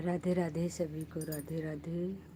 राधे राधे सभी को, राधे राधे।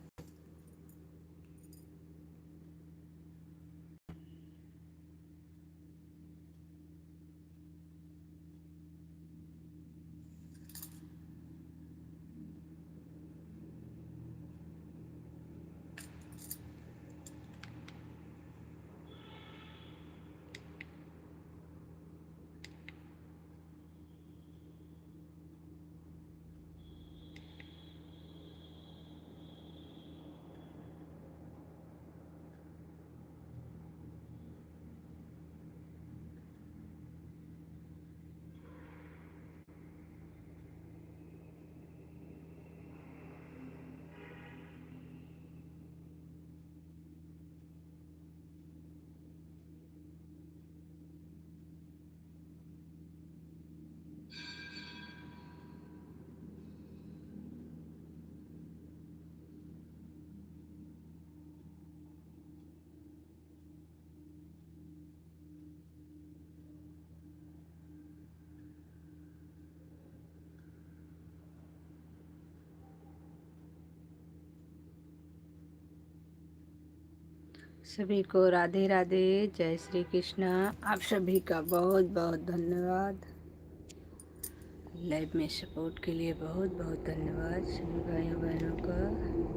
सभी को राधे राधे, जय श्री कृष्णा। आप सभी का बहुत बहुत धन्यवाद। लाइव में सपोर्ट के लिए बहुत बहुत धन्यवाद सभी भाइयों बहनों का।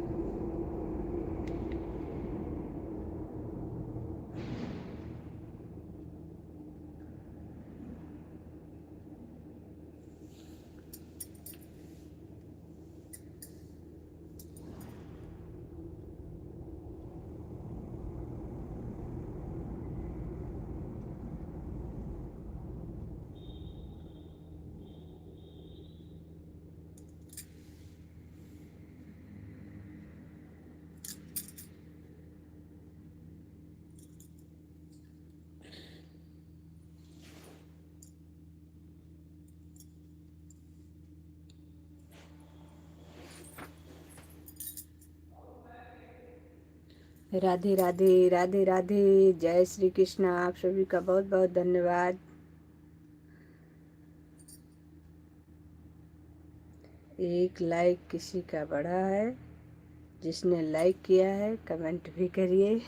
राधे राधे, राधे राधे, जय श्री कृष्णा। आप सभी का बहुत बहुत धन्यवाद। एक लाइक किसी का बढ़ा है, जिसने लाइक किया है कमेंट भी करिए।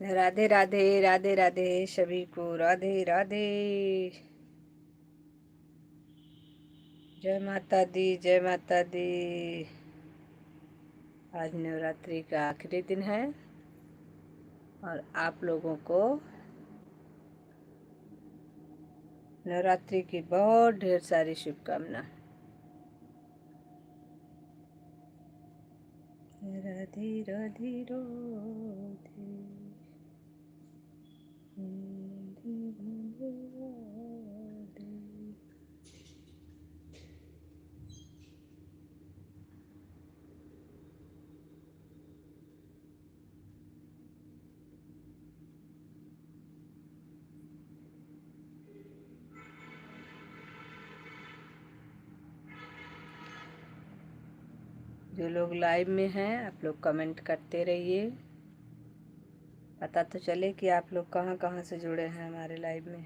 राधे राधे राधे राधे सभी को राधे राधे। जय माता दी जय माता दी। आज नवरात्रि का आखिरी दिन है और आप लोगों को नवरात्रि की बहुत ढेर सारी शुभकामना। राधे राधे राधे जो लोग लाइव में हैं आप लोग कमेंट करते रहिए, पता तो चले कि आप लोग कहाँ कहाँ से जुड़े हैं हमारे लाइव में।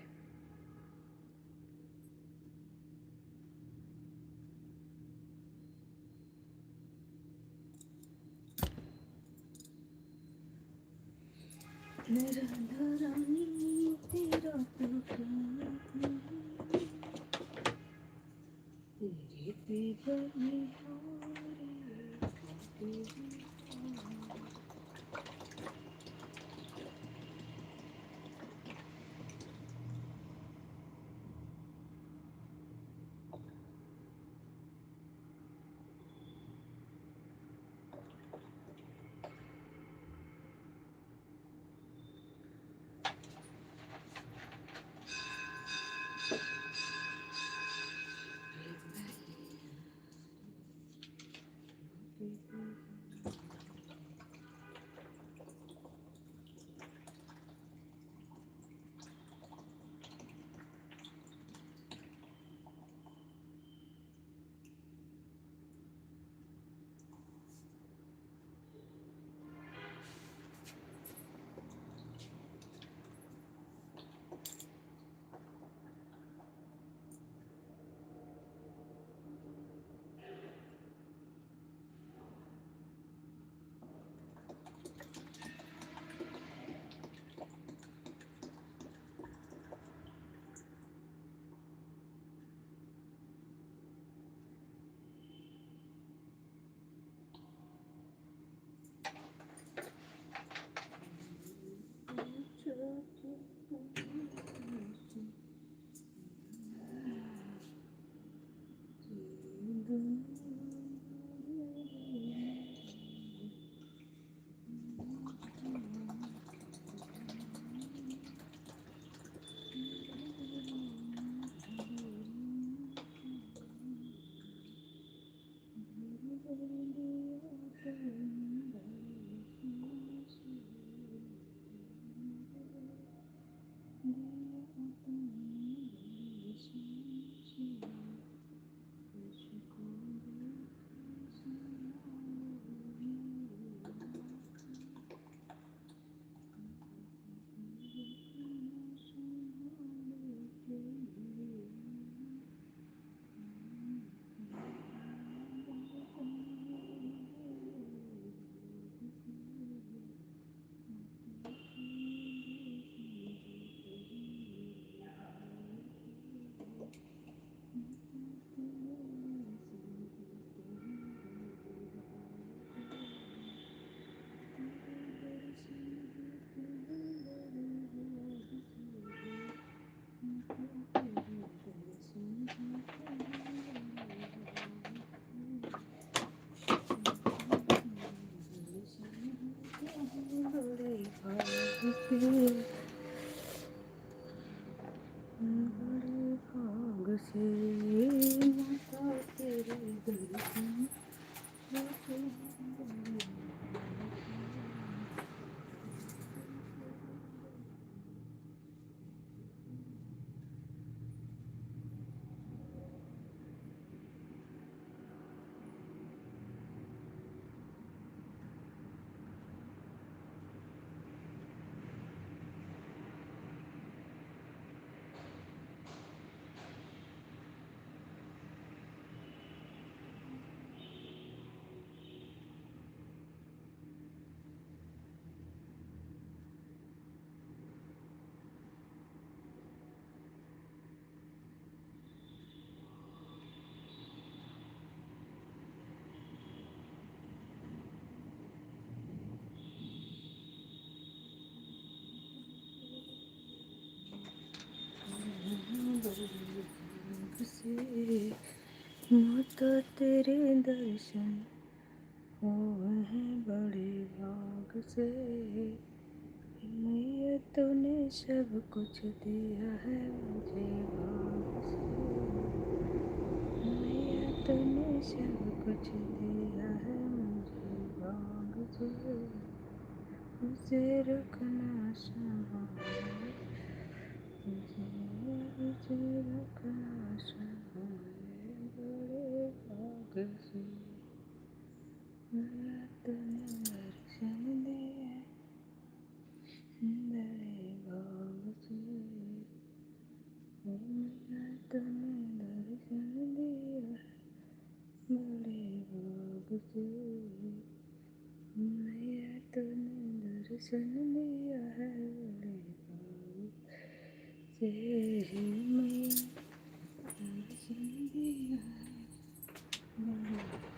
से, यूं तो तेरे दर्शन हुए हैं बड़े भाग से। मैया तूने सब कुछ दिया है मुझे भाग से। मैया तूने सब कुछ दिया है मुझे भाग से। मुझे रखना संभाले, मुझे रखना संभाले बड़े भाग से। मैया तूने दर्शन दिए बड़े भाग से। मैया तूने दर्शन दिया बड़े भाग से। मैया तूने दर्शन दिया है बड़े भाग से। मैया दर्शन दिया है बड़े।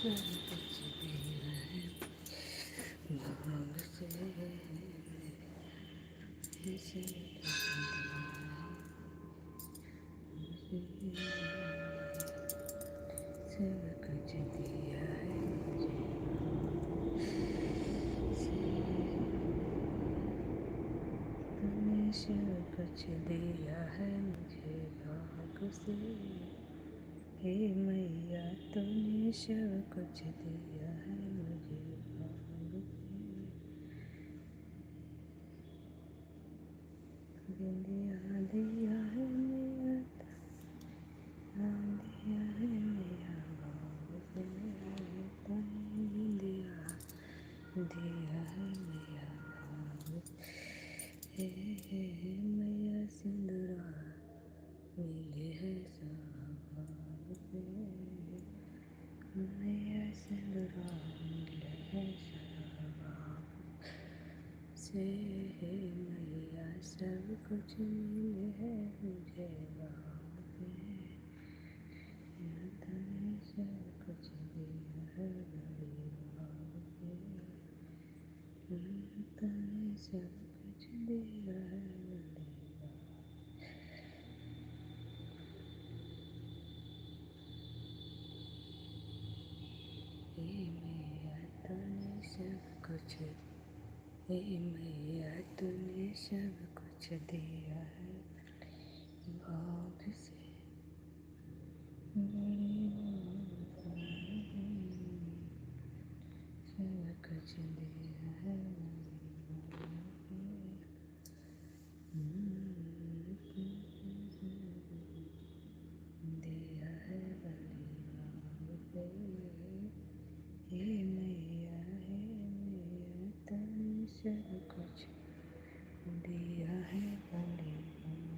कुछ दिया है भाग से, इसे सब कुछ दिया है मुझे, तूने सब कुछ दिया है मुझे भाग से, हे मैया तूने सब कुछ दिया है मुझे भाग से, बिंदिया दिया है मैया, दिया है मैया भाग से, तूने बिंदिया दिया है मैया भाग से, मैया सिंदूरा मिले है सहाग से, मैया सिंदूरा मिले है सहाग से, मैया सब कुछ मिले है मुझे भाग से, तूने सब कुछ दिया है बड़ी भाग से, तूने सब कुछ दिया है बड़ी भाग। हे मैया तूने सब कुछ, हे मैया तूने सब कुछ दिया है भाग से, बड़ी भाग से, सब कुछ दिया है बड़ी भाग से, दिया है बड़ी भाग से, हे मैया तूने सब कुछ दिया है बड़ी भाग से।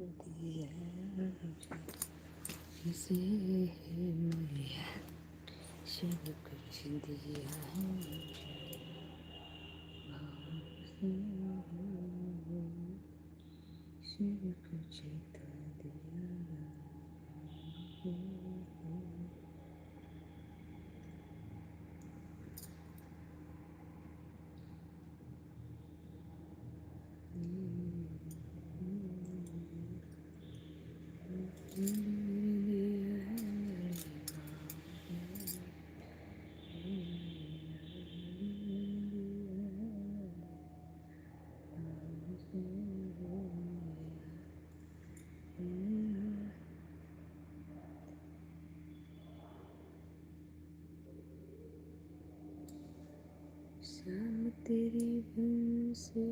सब कुछ दिया सब कुछ दिया इसे मैया सब कुछ दिया है मुझे भाग से, सब कुछ तो दिया शाम तेरी बन से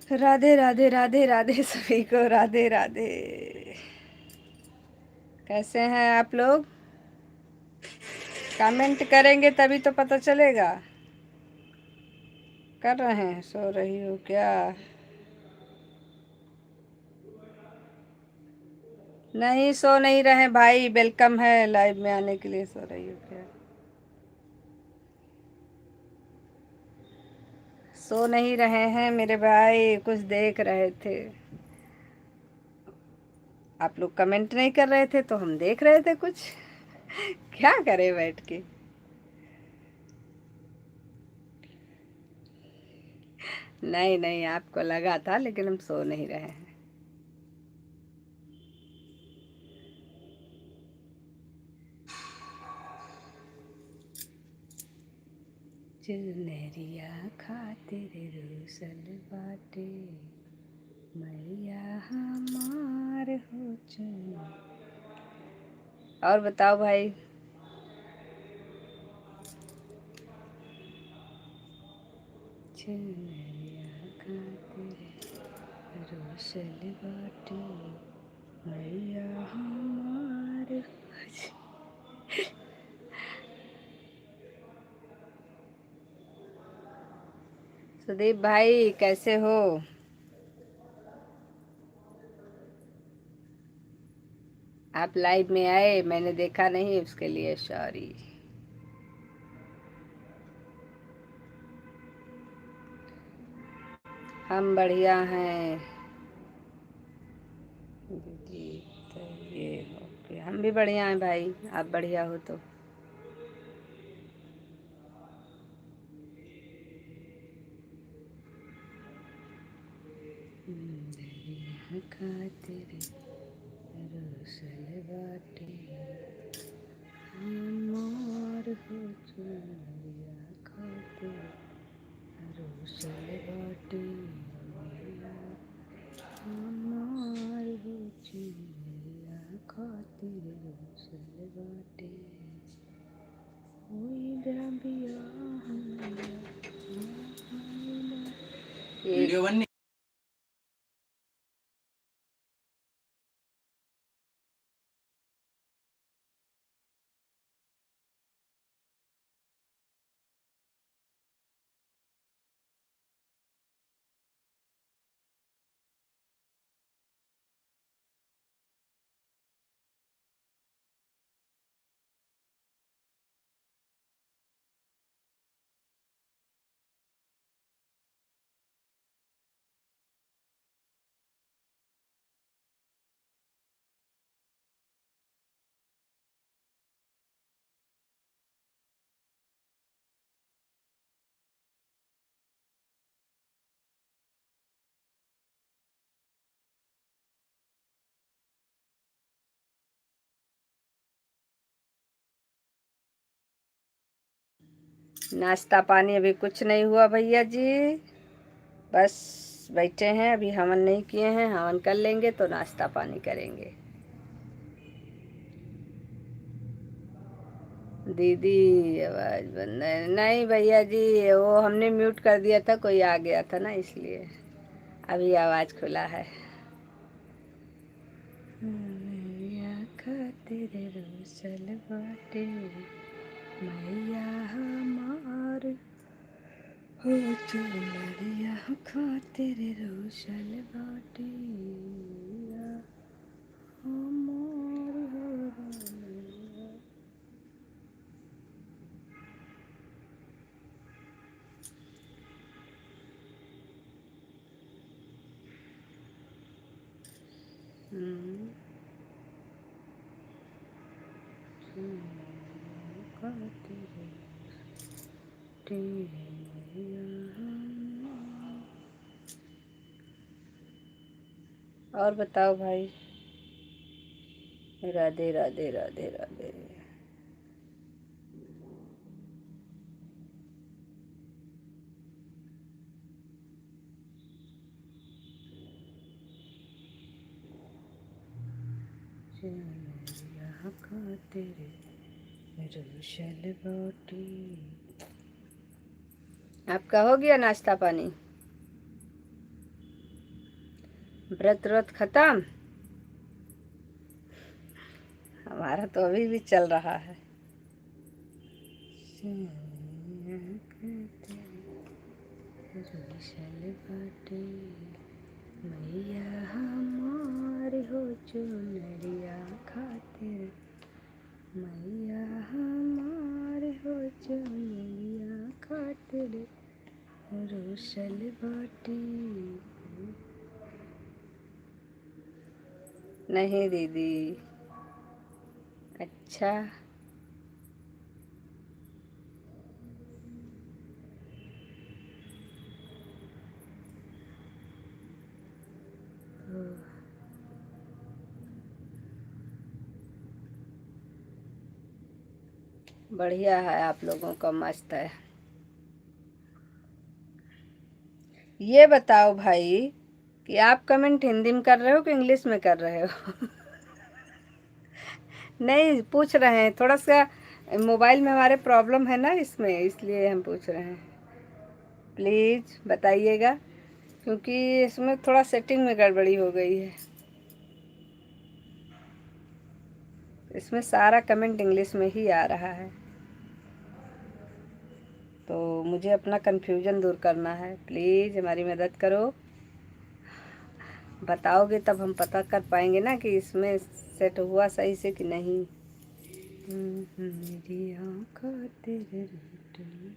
राधे राधे राधे राधे सभी को राधे राधे। कैसे हैं आप लोग? कमेंट करेंगे तभी तो पता चलेगा। कर रहे हैं? सो रही हो क्या? नहीं सो नहीं रहे भाई, वेलकम है लाइव में आने के लिए। सो रही हो क्या? सो नहीं रहे हैं मेरे भाई, कुछ देख रहे थे। आप लोग कमेंट नहीं कर रहे थे तो हम देख रहे थे कुछ। क्या करें बैठ के। नहीं नहीं, आपको लगा था, लेकिन हम सो नहीं रहे हैं। चुनरिया खातिर रूसल बाटे, मैया हमार हो चुन। और बताओ भाई। चुनरिया खातिर रूसल बाटे, मैया हमार हो चुन। सुदीप भाई कैसे हो? आप लाइव में आए, मैंने देखा नहीं, उसके लिए सॉरी। हम बढ़िया हैं दीदी। तो ये ओके, हम भी बढ़िया हैं भाई, आप बढ़िया हो तो। दरिया खातिर रूसल बाटे, हमार हो चुनरिया खातिर रूसल बाटे, हमार हो चुनरिया खातिर रूसल बाटे। ओई बिया वीडियो नाश्ता पानी अभी कुछ नहीं हुआ भैया जी, बस बैठे हैं। अभी हवन नहीं किए हैं, हवन कर लेंगे तो नाश्ता पानी करेंगे। दीदी आवाज बंद है? नहीं भैया जी, वो हमने म्यूट कर दिया था, कोई आ गया था ना, इसलिए अभी आवाज खुला है। मैया खातिर रूसल बाटे, मैया हमार हो चुनरिया खातिर रूसल बाटे, हमार हो। और बताओ भाई। राधे राधे राधे राधे। चुनरिया खातिर रूसल बाटे। आपका हो गया नाश्ता पानी? व्रत व्रत खत्म? हमारा तो अभी भी चल रहा है। मैया हमार हो चुनरिया खातिर, मैया हमार हो चुनरिया खातिर रोशल बाटी। नहीं दीदी। अच्छा। बढ़िया है, आप लोगों का मस्त है। ये बताओ भाई कि आप कमेंट हिंदी में कर रहे हो कि इंग्लिश में कर रहे हो? नहीं, पूछ रहे हैं, थोड़ा सा मोबाइल में हमारे प्रॉब्लम है ना, इसमें इसलिए हम पूछ रहे हैं। प्लीज़ बताइएगा, क्योंकि इसमें थोड़ा सेटिंग में गड़बड़ी हो गई है। इसमें सारा कमेंट इंग्लिश में ही आ रहा है, तो मुझे अपना कन्फ्यूज़न दूर करना है। प्लीज़ हमारी मदद करो। बताओगे तब हम पता कर पाएंगे ना कि इसमें सेट हुआ सही से कि नहीं। मेरी आँखें तेरे रूठने।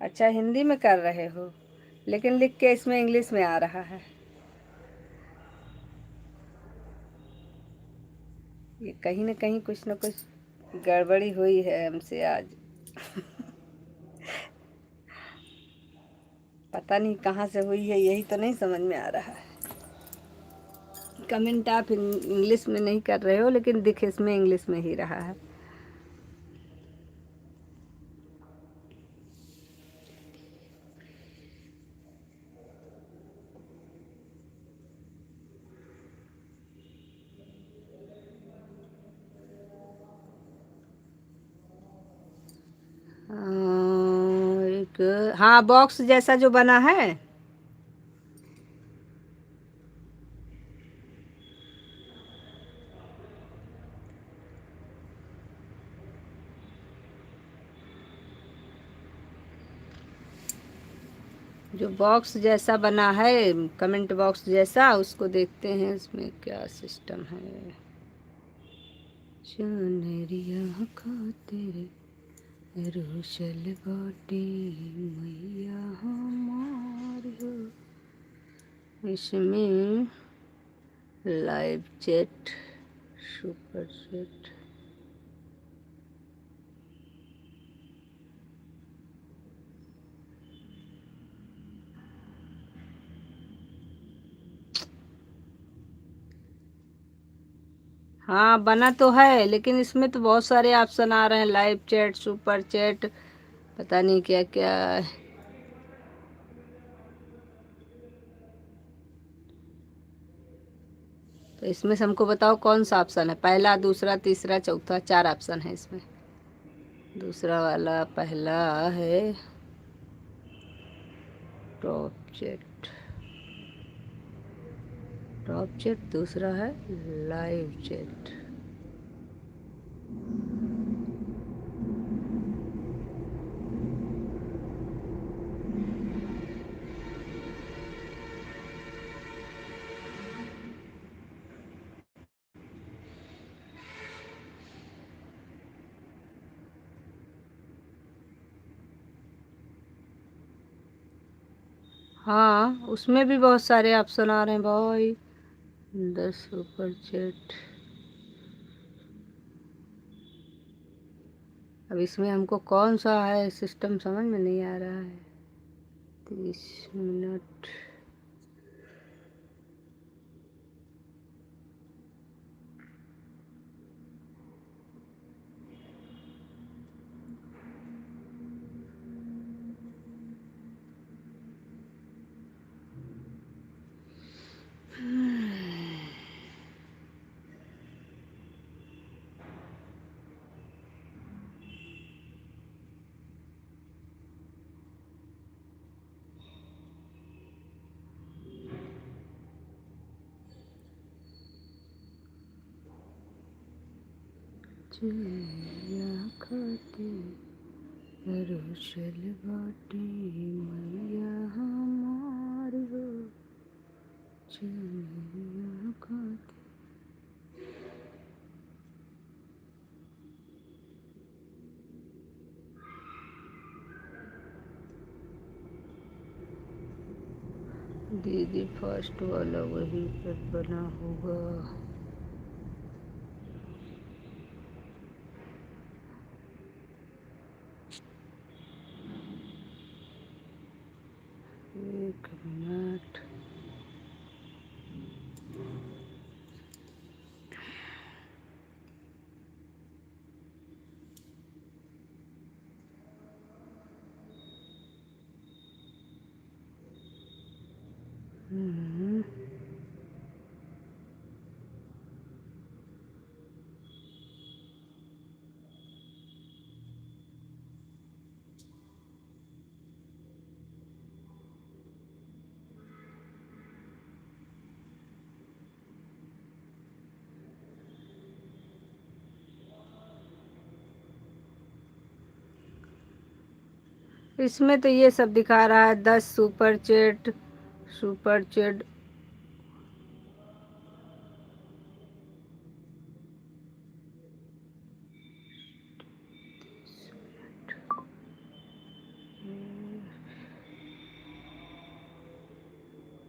अच्छा, हिंदी में कर रहे हो, लेकिन लिख के इसमें इंग्लिश में आ रहा है। ये कहीं ना कहीं कुछ ना कुछ गड़बड़ी हुई है हमसे आज। पता नहीं कहाँ से हुई है, यही तो नहीं समझ में आ रहा है। कमेंट आप इंग्लिश में नहीं कर रहे हो, लेकिन दिख इसमें इंग्लिश में ही रहा है। एक, हाँ, बॉक्स जैसा जो बना है। जो बॉक्स जैसा बना है, कमेंट बॉक्स जैसा, उसको देखते हैं इसमें क्या सिस्टम है। चुनरिया खातिर रोशल बाटी, मैया हमार हो। इसमें लाइव चैट, सुपर चैट। हाँ, बना तो है, लेकिन इसमें तो बहुत सारे ऑप्शन आ रहे हैं, लाइव चैट, सुपर चैट, पता नहीं क्या क्या। तो इसमें से हमको बताओ कौन सा ऑप्शन है, पहला, दूसरा, तीसरा, चौथा, 4 ऑप्शन है इसमें। दूसरा वाला पहला है टॉप चैट, टॉप चैट दूसरा है लाइव चैट। हाँ, उसमें भी बहुत सारे ऑप्शन आ रहे हैं भाई। 10 सुपर चैट। अब इसमें हमको कौन सा है सिस्टम समझ में नहीं आ रहा है। 30 मिनट। चलिया खाते रोशल बाटी मैया हमार हो चलिया खाते। दीदी फर्स्ट वाला वही पर बना होगा। एक मिनट। इसमें तो ये सब दिखा रहा है 10 सुपर चैट। सुपर चैट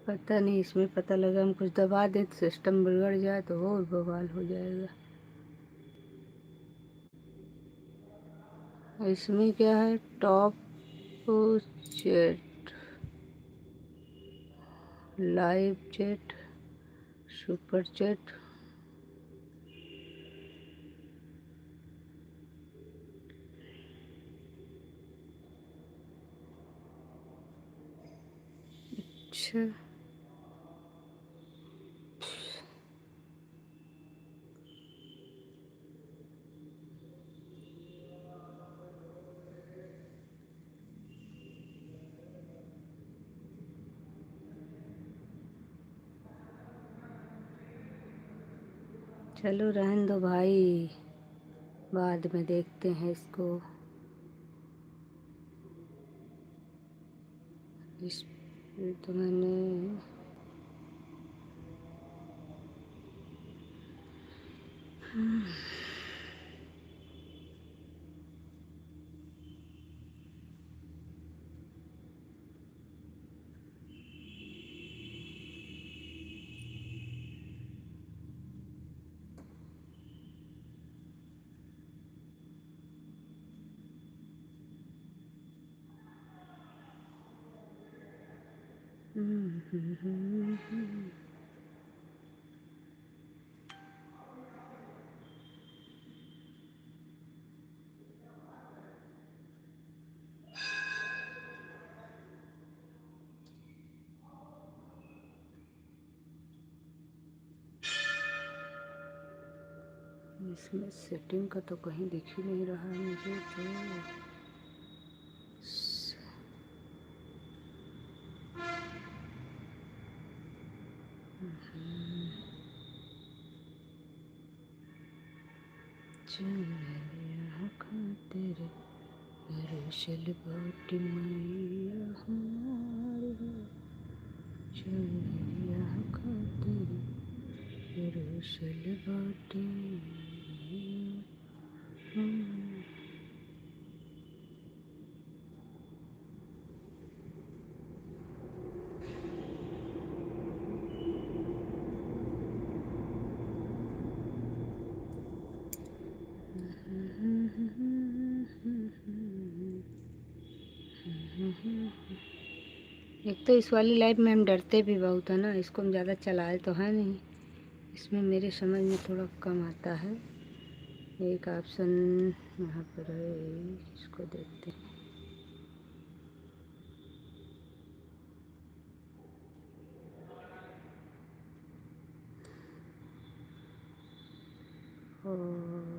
पता नहीं, इसमें पता लगा हम कुछ दबा दें तो सिस्टम बिगड़ जाए तो और बवाल हो जाएगा। इसमें क्या है, top chat, live chat, super chat. अच्छा, चलो रहने दो भाई, बाद में देखते हैं इसको। इस तो मैंने इसमें सेटिंग का तो कहीं दिख ही नहीं रहा है मुझे तो। चलिया खातिर रोशल बाटी मैया हमार हो चलिया खातिर रोशल बाटी। एक तो इस वाली लाइफ में हम डरते भी बहुत है ना, इसको हम ज़्यादा चलाए तो है नहीं, इसमें मेरे समझ में थोड़ा कम आता है। एक ऑप्शन यहाँ पर है, इसको देखते हैं। और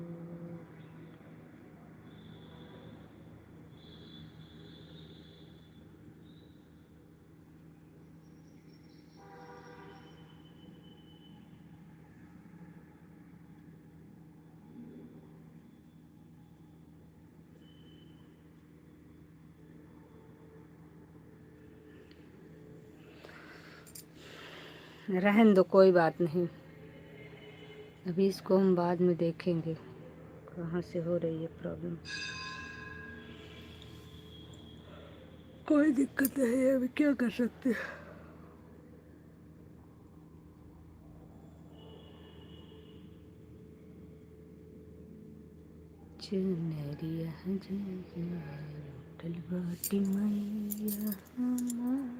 रहन दो, कोई बात नहीं। अभी इसको हम बाद में देखेंगे कहाँ से हो रही है प्रॉब्लम। कोई दिक्कत नहीं है, अभी क्या कर सकते हैं। चुनरिया बाटी मैया हमार।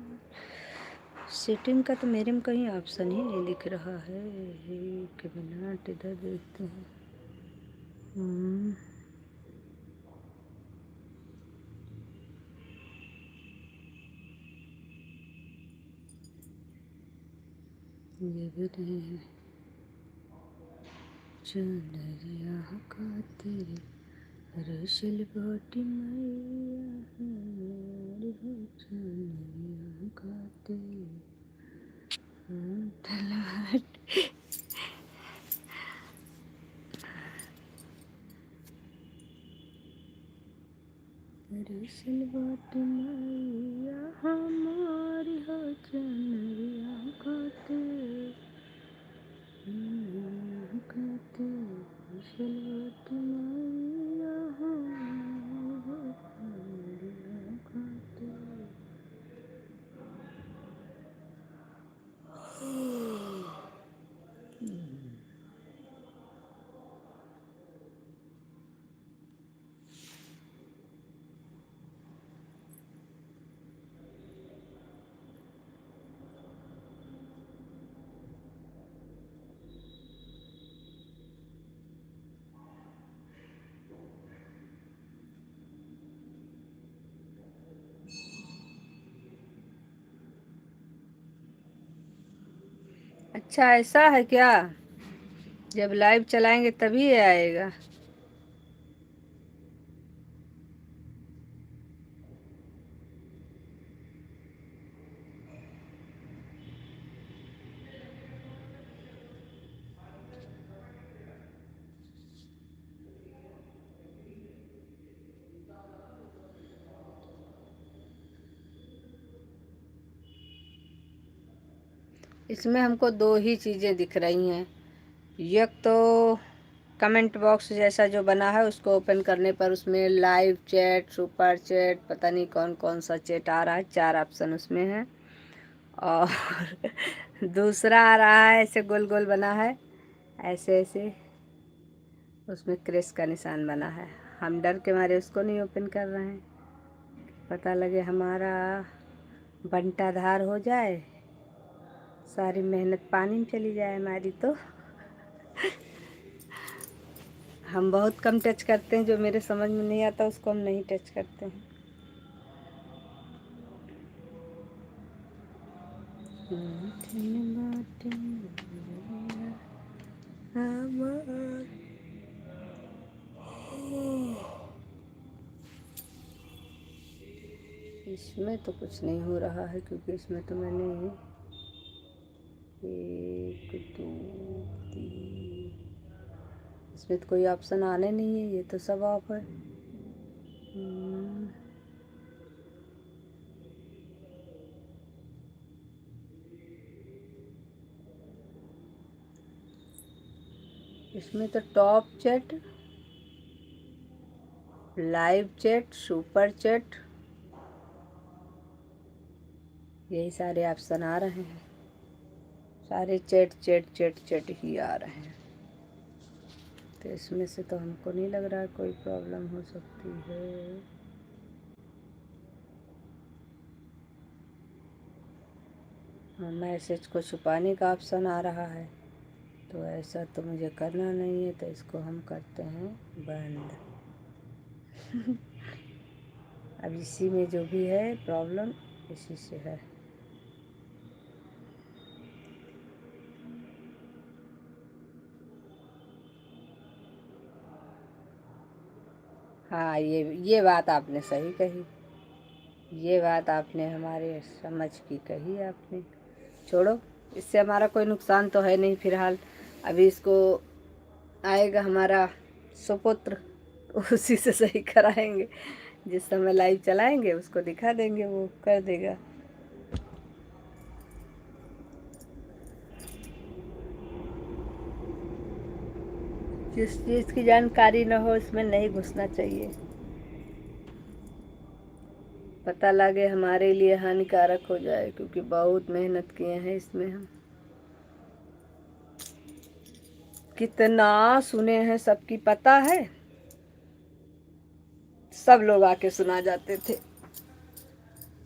सेटिंग का तो मेरे में कहीं ऑप्शन ही नहीं दिख रहा है। एक मिनट इधर देखते हैं। ये भी नहीं है। चुनरिया का तेरे रसल बाटी मैया हमार हो। चुनरिया का तेरे रसल बाटी मैया हमारी हो। चुनरिया का तेरे रसल बाटी मैया हमारी हो। चुनरिया का तेरे। अच्छा ऐसा है क्या? जब लाइव चलाएंगे तभी ये आएगा। इसमें हमको दो ही चीज़ें दिख रही हैं। एक तो कमेंट बॉक्स जैसा जो बना है उसको ओपन करने पर उसमें लाइव चैट, सुपर चैट, पता नहीं कौन कौन सा चैट आ रहा है। 4 ऑप्शन उसमें है। और दूसरा आ रहा है ऐसे गोल गोल बना है, ऐसे ऐसे, उसमें क्रेस का निशान बना है। हम डर के मारे उसको नहीं ओपन कर रहे हैं। पता लगे हमारा बंटाधार हो जाए, सारी मेहनत पानी में चली जाए हमारी। तो हम बहुत कम टच करते हैं, जो मेरे समझ में नहीं आता उसको हम नहीं टच करते हैं। इसमें तो कुछ नहीं हो रहा है क्योंकि इसमें तो मैंने 1 2 3, इसमें तो कोई ऑप्शन आने नहीं है, ये तो सब ऑफ है। इसमें तो top chat, live chat, super chat, यही सारे ऑप्शन आ रहे हैं। सारे चैट चैट चैट चैट ही आ रहे हैं। तो इसमें से तो हमको नहीं लग रहा है कोई प्रॉब्लम हो सकती है। हाँ, मैसेज को छुपाने का ऑप्शन आ रहा है, तो ऐसा तो मुझे करना नहीं है, तो इसको हम करते हैं बंद। अब इसी में जो भी है प्रॉब्लम इसी से है। हाँ, ये बात आपने सही कही। ये बात आपने हमारे समझ की कही आपने। छोड़ो, इससे हमारा कोई नुकसान तो है नहीं फिलहाल। अभी इसको आएगा हमारा सुपुत्र, उसी से सही कराएंगे। जिस समय लाइव चलाएंगे उसको दिखा देंगे, वो कर देगा। जिस चीज़ की जानकारी न हो इसमें नहीं घुसना चाहिए। पता लगे हमारे लिए हानिकारक हो जाए, क्योंकि बहुत मेहनत किए हैं इसमें हम। कितना सुने हैं, सबकी पता है। सब लोग आके सुना जाते थे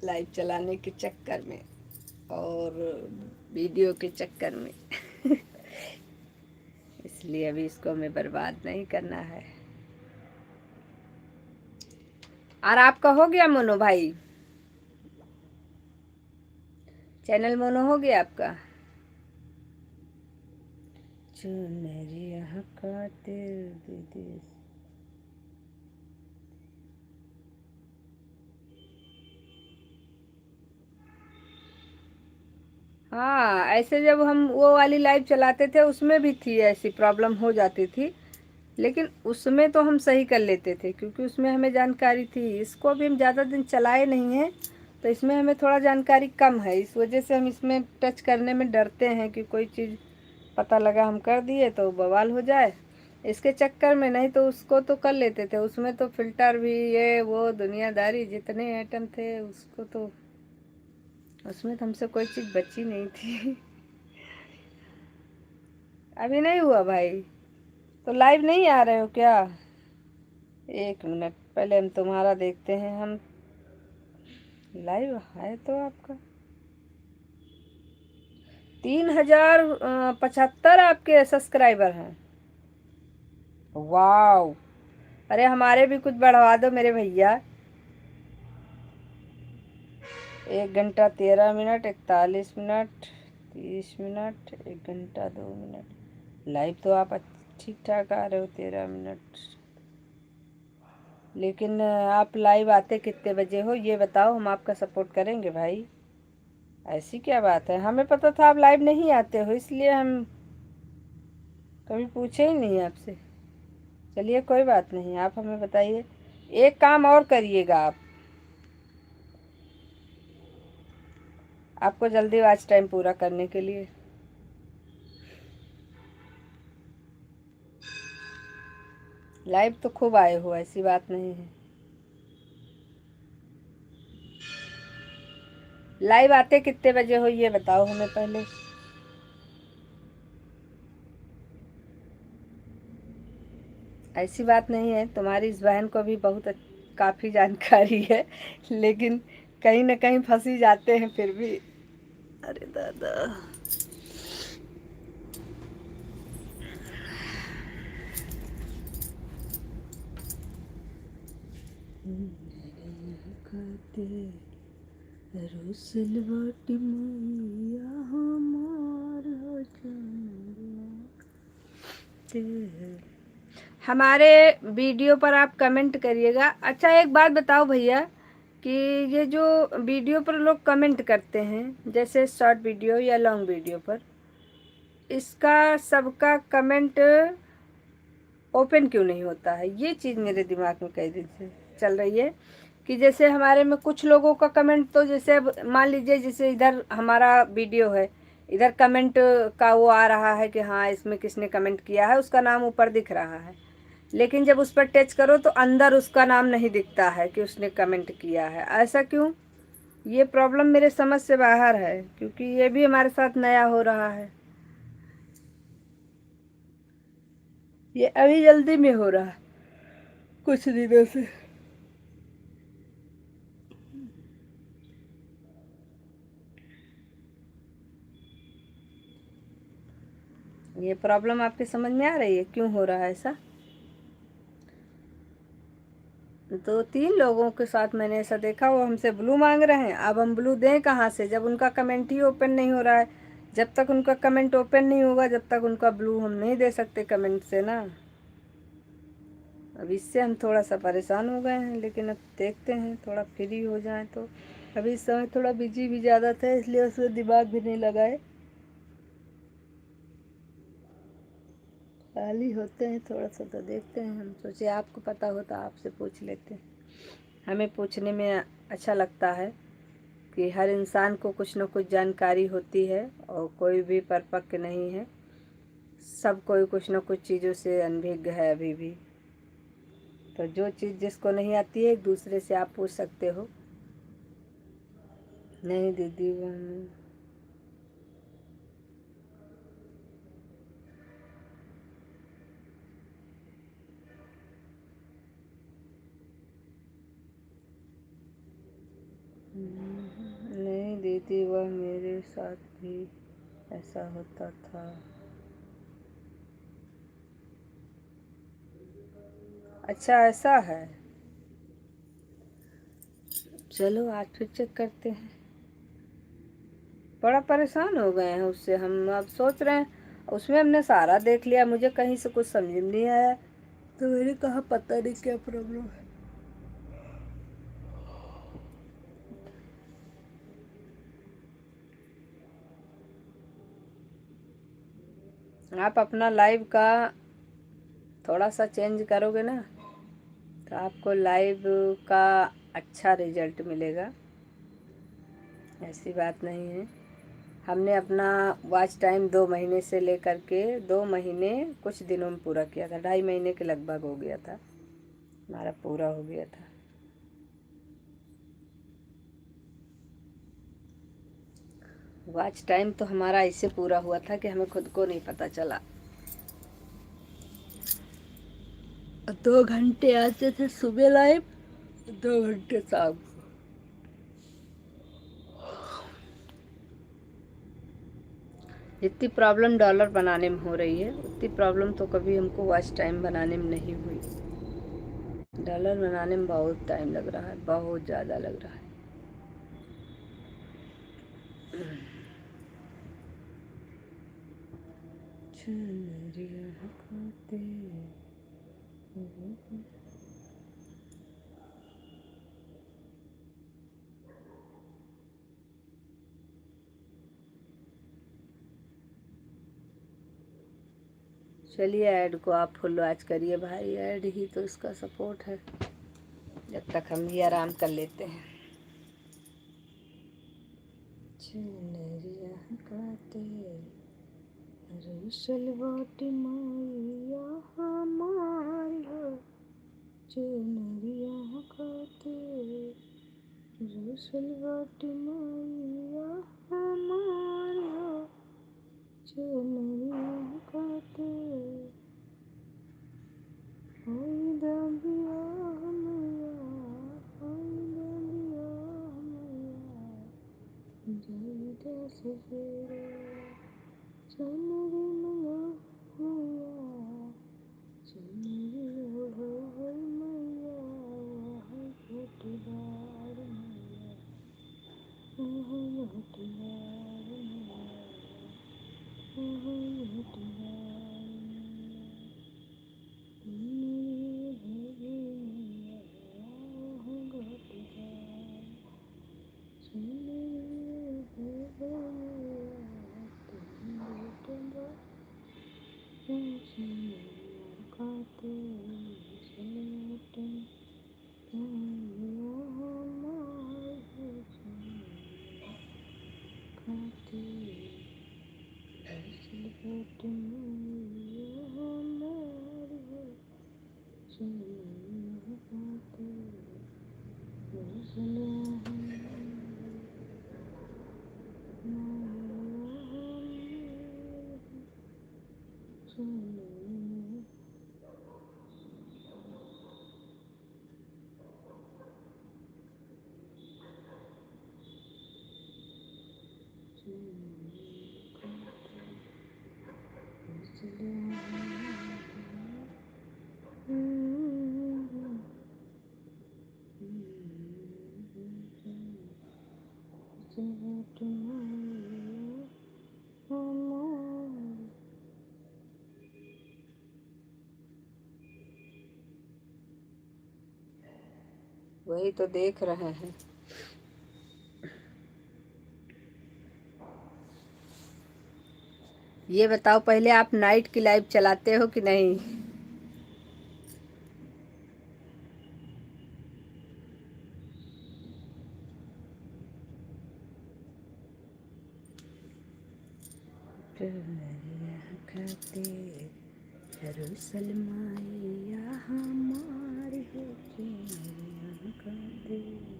लाइव चलाने के चक्कर में और वीडियो के चक्कर में। इसलिए अभी इसको हमें बर्बाद नहीं करना है। और आपका हो गया मोनो भाई? चैनल मोनो हो गया आपका? चुनरिया खातिर दीदी। हाँ, ऐसे जब हम वो वाली लाइव चलाते थे उसमें भी थी, ऐसी प्रॉब्लम हो जाती थी, लेकिन उसमें तो हम सही कर लेते थे क्योंकि उसमें हमें जानकारी थी। इसको भी हम ज़्यादा दिन चलाए नहीं हैं, तो इसमें हमें थोड़ा जानकारी कम है, इस वजह से हम इसमें टच करने में डरते हैं कि कोई चीज़ पता लगा हम कर दिए तो बवाल हो जाए इसके चक्कर में। नहीं तो उसको तो कर लेते थे, उसमें तो फिल्टर भी ये वो दुनियादारी जितने आइटम थे उसको तो, उसमें तो हमसे कोई चीज़ बची नहीं थी। अभी नहीं हुआ भाई? तो लाइव नहीं आ रहे हो क्या? एक मिनट, पहले हम तुम्हारा देखते हैं। हम लाइव है तो आपका 3075 आपके सब्सक्राइबर हैं। वाओ! अरे हमारे भी कुछ बढ़वा दो मेरे भैया। 1 घंटा 13 मिनट 41 मिनट 30 मिनट 1 घंटा 2 मिनट। लाइव तो आप ठीक ठाक आ रहे हो 13 मिनट, लेकिन आप लाइव आते कितने बजे हो ये बताओ, हम आपका सपोर्ट करेंगे भाई। ऐसी क्या बात है, हमें पता था आप लाइव नहीं आते हो, इसलिए हम कभी पूछे ही नहीं आपसे। चलिए कोई बात नहीं, आप हमें बताइए। एक काम और करिएगा आप, आपको जल्दी वॉच टाइम पूरा करने के लिए लाइव तो खूब आए हो, ऐसी बात नहीं है। लाइव आते कितने बजे हो ये बताओ हमें पहले। ऐसी बात नहीं है, तुम्हारी इस बहन को भी बहुत काफ़ी जानकारी है, लेकिन कहीं ना कहीं फंसी जाते हैं फिर भी। अरे दादा, हमारे वीडियो पर आप कमेंट करिएगा। अच्छा एक बात बताओ भैया, कि ये जो वीडियो पर लोग कमेंट करते हैं जैसे शॉर्ट वीडियो या लॉन्ग वीडियो पर, इसका सबका कमेंट ओपन क्यों नहीं होता है? ये चीज़ मेरे दिमाग में कई दिन से चल रही है कि जैसे हमारे में कुछ लोगों का कमेंट, तो जैसे अब मान लीजिए जैसे इधर हमारा वीडियो है, इधर कमेंट का वो आ रहा है कि हाँ इसमें किसने कमेंट किया है, उसका नाम ऊपर दिख रहा है, लेकिन जब उस पर टच करो तो अंदर उसका नाम नहीं दिखता है कि उसने कमेंट किया है। ऐसा क्यों? ये प्रॉब्लम मेरे समझ से बाहर है, क्योंकि ये भी हमारे साथ नया हो रहा है। ये अभी जल्दी में हो रहा है कुछ दिनों से। ये प्रॉब्लम आपके समझ में आ रही है क्यों हो रहा है ऐसा? 2-3 लोगों के साथ मैंने ऐसा देखा, वो हमसे ब्लू मांग रहे हैं। अब हम ब्लू दें कहाँ से जब उनका कमेंट ही ओपन नहीं हो रहा है? जब तक उनका कमेंट ओपन नहीं होगा जब तक उनका ब्लू हम नहीं दे सकते कमेंट से ना। अब इससे हम थोड़ा सा परेशान हो गए हैं, लेकिन अब देखते हैं थोड़ा फ्री हो जाए तो। अभी इस समय थोड़ा बिजी भी ज़्यादा था, इसलिए उसमें दिमाग भी नहीं लगाए। खाली होते हैं थोड़ा सा तो देखते हैं। हम सोचे आपको पता होता आपसे पूछ लेते हैं। हमें पूछने में अच्छा लगता है कि हर इंसान को कुछ न कुछ जानकारी होती है और कोई भी परपक्व नहीं है। सब कोई कुछ न कुछ चीज़ों से अनभिज्ञ है अभी भी। तो जो चीज़ जिसको नहीं आती है एक दूसरे से आप पूछ सकते हो। नहीं दीदी वो नहीं दीदी, वह मेरे साथ भी ऐसा होता था। अच्छा ऐसा है, चलो आज फिर चेक करते हैं। बड़ा परेशान हो गए हैं उससे हम, अब सोच रहे हैं उसमें हमने सारा देख लिया, मुझे कहीं से कुछ समझ में नहीं आया, तो मैंने कहा पता नहीं क्या प्रॉब्लम है। आप अपना लाइव का थोड़ा सा चेंज करोगे ना तो आपको लाइव का अच्छा रिजल्ट मिलेगा, ऐसी बात नहीं है। हमने अपना वॉच टाइम 2 महीने से लेकर के 2 महीने कुछ दिनों में पूरा किया था, 2.5 महीने के लगभग हो गया था, हमारा पूरा हो गया था। वॉच टाइम तो हमारा ऐसे पूरा हुआ था कि हमें खुद को नहीं पता चला। 2 घंटे आते थे सुबह लाइव, 2 घंटे शाम को। जितनी प्रॉब्लम डॉलर बनाने में हो रही है उतनी प्रॉब्लम तो कभी हमको वॉच टाइम बनाने में नहीं हुई। डॉलर बनाने में बहुत टाइम लग रहा है, बहुत ज़्यादा लग रहा है। चलिए ऐड को आप फुल वॉच करिए भाई, ऐड ही तो इसका सपोर्ट है। जब तक हम भी आराम कर लेते हैं। चुनरिया काटे रुसलवाटी मैया हमारी हो, चुनरिया काटे रुसलवाटी मैया हमारी हो, चुनरिया काटे होई दबिया मैया, होई दबिया मैया, जयदा सफेरे चुनरी मंगा मैया, चुनरी ओढ़ो मैया, वहाँ घोटीदार मैया, वहाँ घोटीदार मैया, वहाँ घोटीदार वही तो देख रहे हैं। ये बताओ पहले, आप नाइट की लाइव चलाते हो कि नहीं? खातिर जरूसल माया हमारी होके खातिर।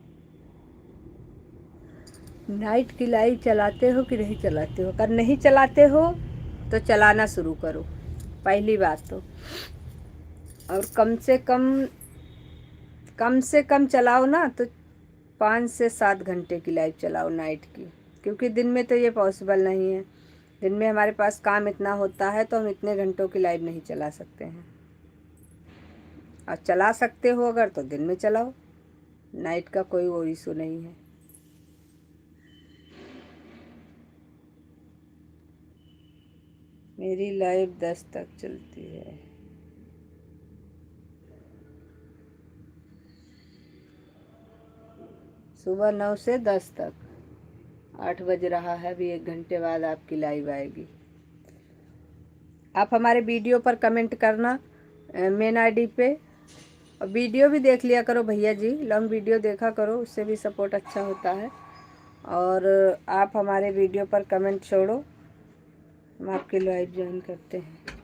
नाइट की लाइट चलाते हो कि नहीं चलाते हो? अगर नहीं चलाते हो तो चलाना शुरू करो, पहली बात तो। और कम से कम चलाओ ना तो 5 से 7 घंटे की लाइट चलाओ नाइट की, क्योंकि दिन में तो ये पॉसिबल नहीं है। दिन में हमारे पास काम इतना होता है तो हम इतने घंटों की लाइट नहीं चला सकते हैं। और चला सकते हो अगर तो दिन में चलाओ, नाइट का कोई वो इशू नहीं है। मेरी लाइव 10 तक चलती है। सुबह 9 से 10 तक। 8 बज रहा है, अभी 1 घंटे बाद आपकी लाइव आएगी। आप हमारे वीडियो पर कमेंट करना मेन आईडी पे, और वीडियो भी देख लिया करो भैया जी, लॉन्ग वीडियो देखा करो, उससे भी सपोर्ट अच्छा होता है। और आप हमारे वीडियो पर कमेंट छोड़ो, हम आपकी लाइव ज्वाइन करते हैं।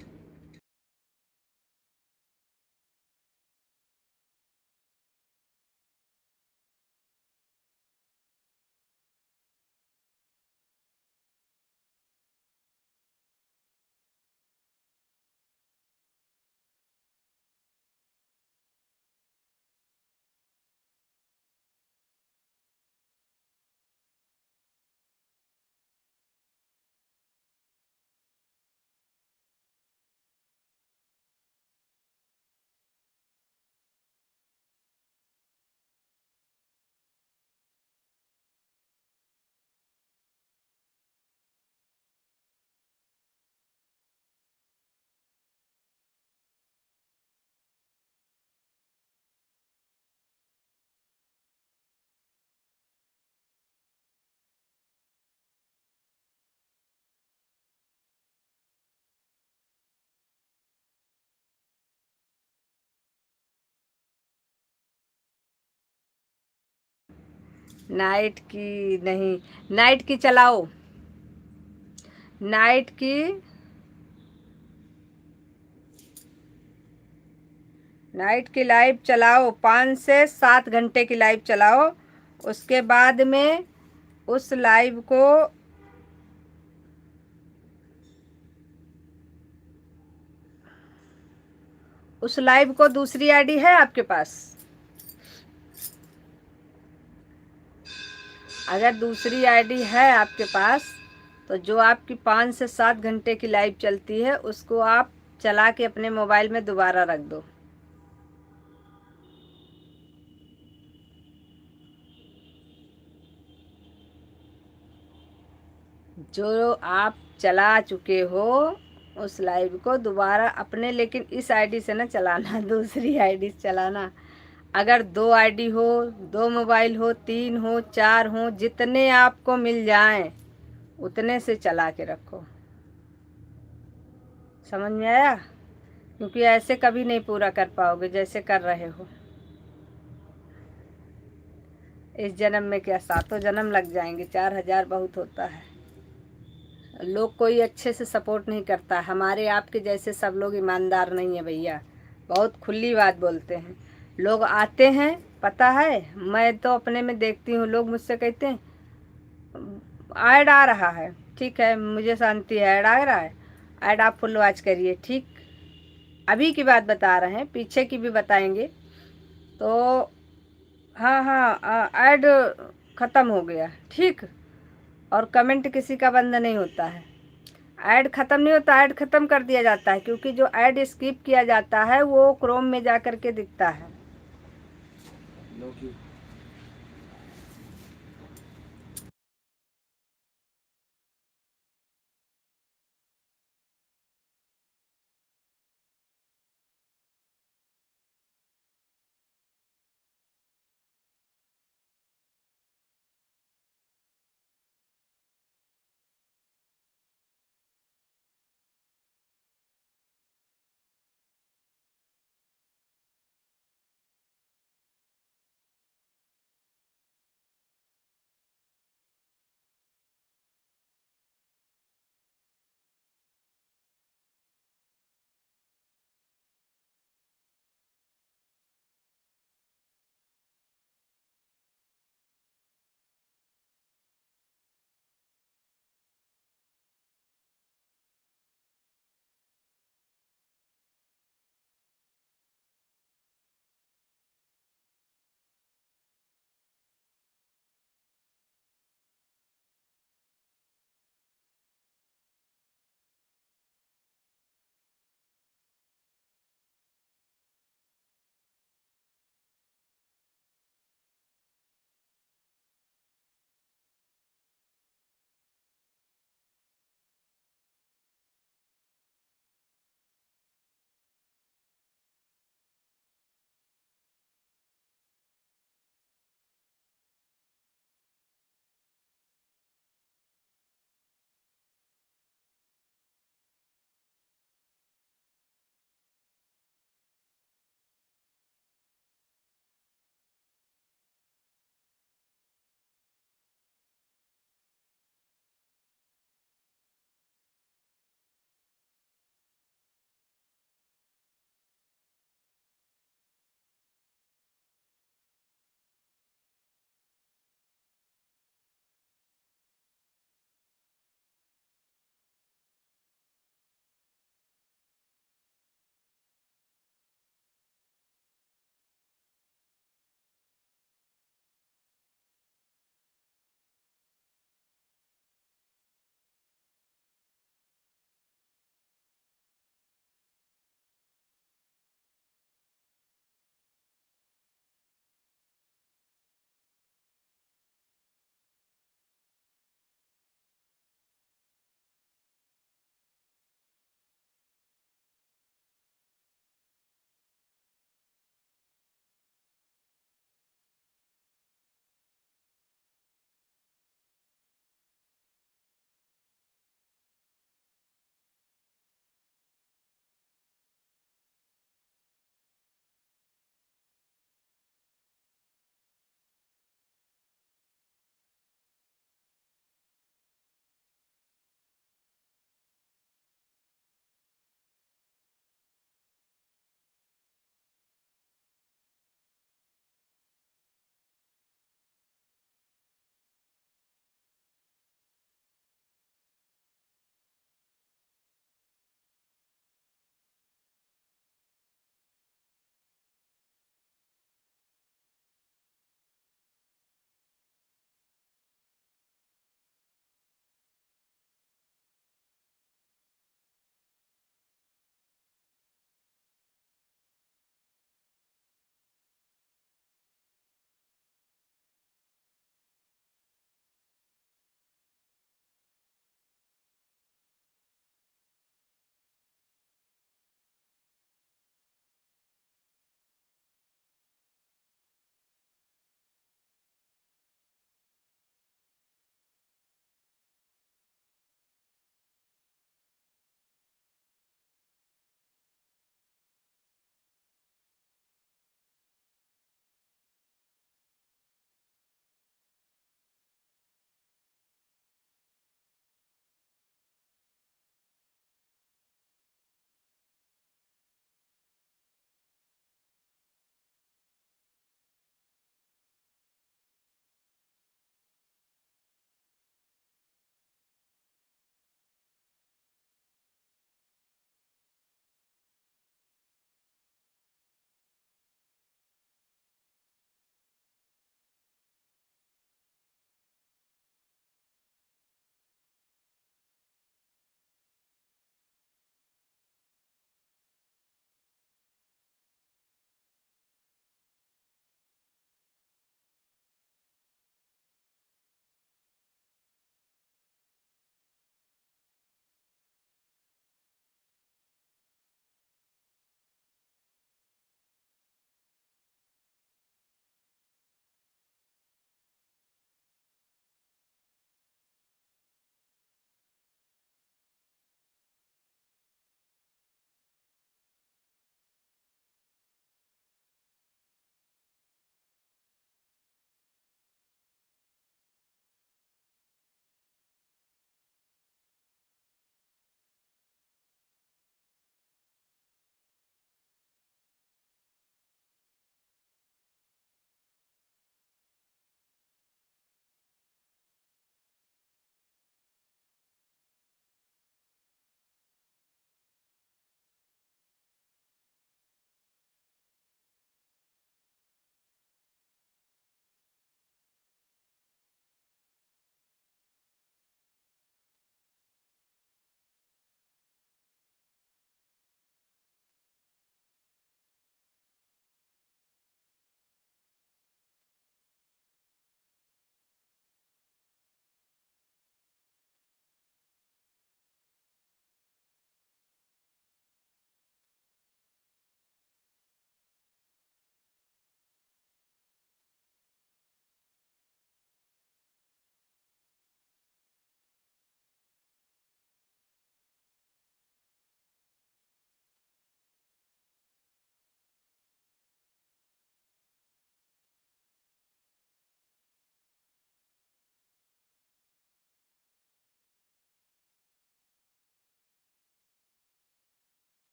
नाइट की नहीं, नाइट की चलाओ, नाइट की लाइव चलाओ, 5 से 7 घंटे की लाइव चलाओ। उसके बाद में उस लाइव को दूसरी आईडी है आपके पास? अगर दूसरी आईडी है आपके पास तो जो आपकी 5 से 7 घंटे की लाइव चलती है उसको आप चला के अपने मोबाइल में दोबारा रख दो। जो आप चला चुके हो उस लाइव को दोबारा अपने, लेकिन इस आईडी से ना चलाना, दूसरी आईडी से चलाना। अगर 2 आईडी हो, 2 मोबाइल हो, 3 हो, 4 हो, जितने आपको मिल जाएं उतने से चला के रखो। समझ में आया? क्योंकि ऐसे कभी नहीं पूरा कर पाओगे जैसे कर रहे हो। इस जन्म में क्या 7 जन्म लग जाएंगे, 4000 बहुत होता है। लोग कोई अच्छे से सपोर्ट नहीं करता, हमारे आपके जैसे सब लोग ईमानदार नहीं है भैया, बहुत खुली बात बोलते हैं। लोग आते हैं, पता है, मैं तो अपने में देखती हूँ, लोग मुझसे कहते हैं ऐड आ रहा है, ठीक है मुझे शांति है, ऐड आ रहा है, ऐड आप फुल वॉच करिए, ठीक। अभी की बात बता रहे हैं, पीछे की भी बताएंगे। तो हाँ हाँ, ऐड ख़त्म हो गया, ठीक। और कमेंट किसी का बंद नहीं होता है, ऐड ख़त्म नहीं होता, ऐड ख़त्म कर दिया जाता है, क्योंकि जो ऐड स्किप किया जाता है वो क्रोम में जा कर के दिखता है।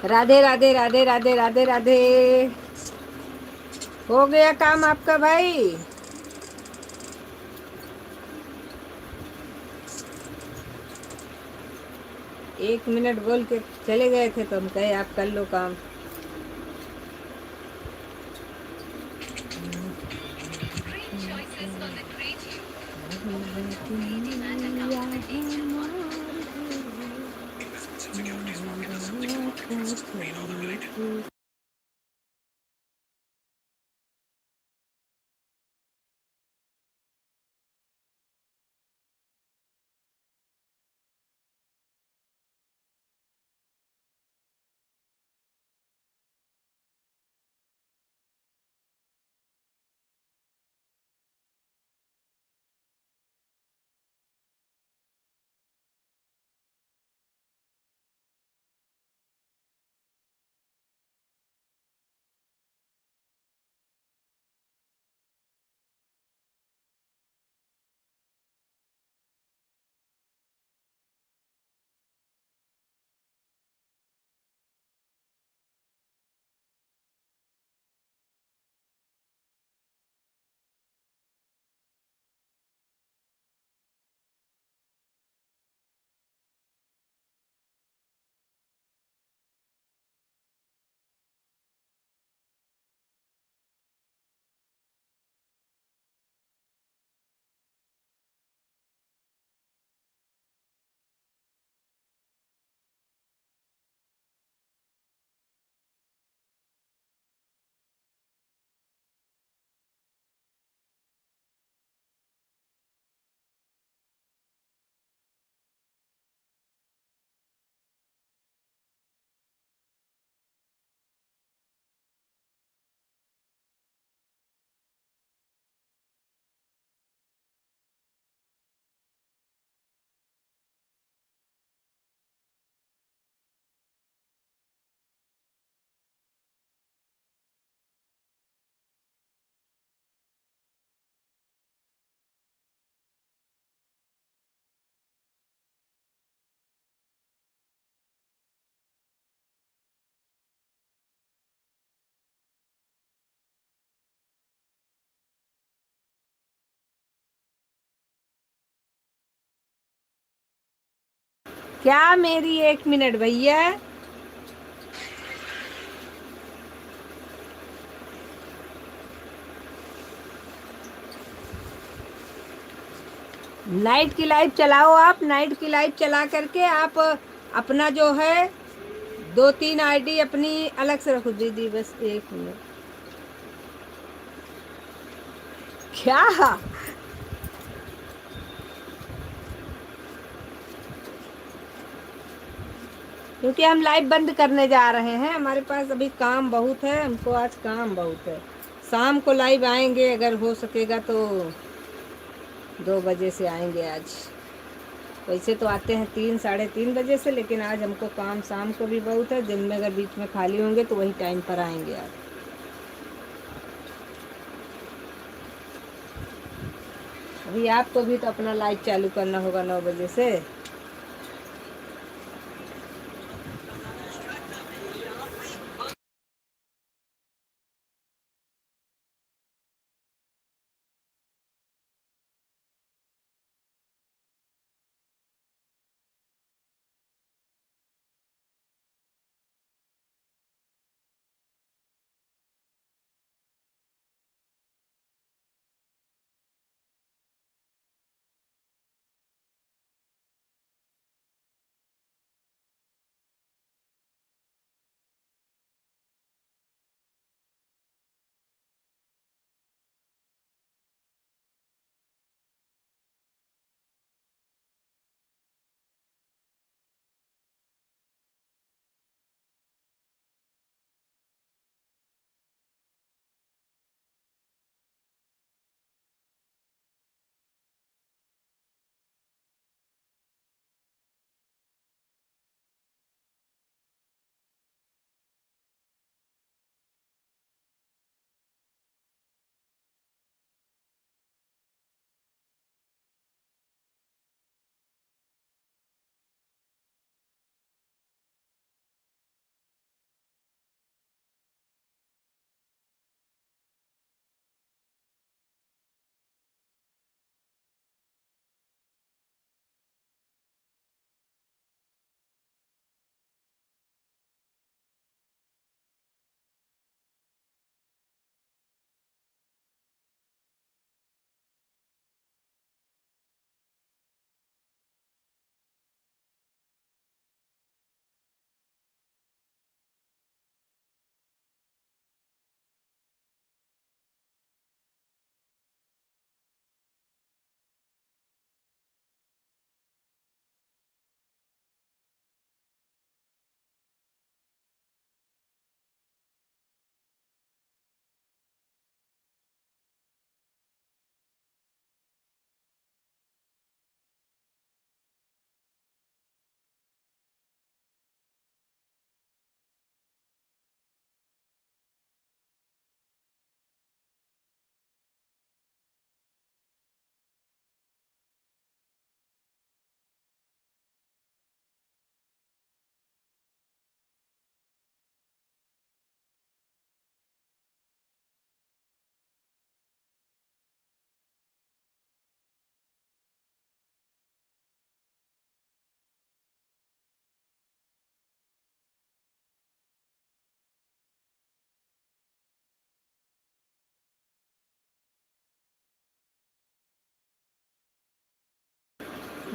राधे राधे राधे राधे राधे राधे। हो गया काम आपका भाई? 1 मिनट बोल के चले गए थे तो हम कहे आप कर लो काम। क्या मेरी 1 मिनट भैया? नाइट की लाइट चलाओ आप। नाइट की लाइट चला करके आप अपना जो है 2-3 आईडी अपनी अलग से रखो। दीदी बस 1 मिनट। क्या? क्योंकि हम लाइव बंद करने जा रहे हैं, हमारे पास अभी काम बहुत है, हमको आज काम बहुत है। शाम को लाइव आएंगे अगर हो सकेगा तो 2 बजे से आएंगे आज। वैसे तो आते हैं 3-3:30 बजे से, लेकिन आज हमको काम शाम को भी बहुत है। दिन में अगर बीच में खाली होंगे तो वही टाइम पर आएंगे आज। अभी आपको भी तो अपना लाइव चालू करना होगा 9 बजे से।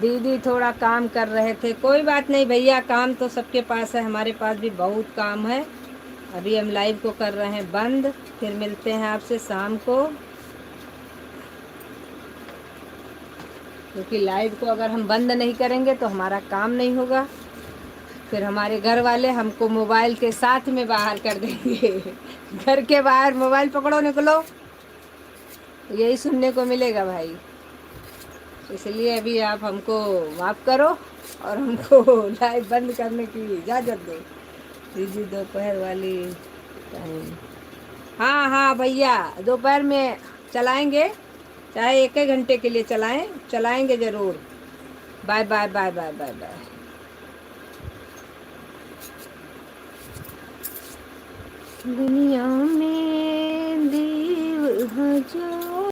दीदी थोड़ा काम कर रहे थे। कोई बात नहीं भैया, काम तो सबके पास है, हमारे पास भी बहुत काम है। अभी हम लाइव को कर रहे हैं बंद, फिर मिलते हैं आपसे शाम को। क्योंकि लाइव को अगर हम बंद नहीं करेंगे तो हमारा काम नहीं होगा, फिर हमारे घर वाले हमको मोबाइल के साथ में बाहर कर देंगे। घर के बाहर मोबाइल पकड़ो, निकलो, यही सुनने को मिलेगा भाई। इसलिए अभी आप हमको माफ़ करो और हमको लाइव बंद करने की इजाज़त दो। दीदी दोपहर वाली टाइम, हाँ हाँ भैया, दोपहर में चलाएंगे, चाहे 1 घंटे के लिए चलाएंगे ज़रूर। Bye bye bye bye bye bye. दुनिया में देव हजार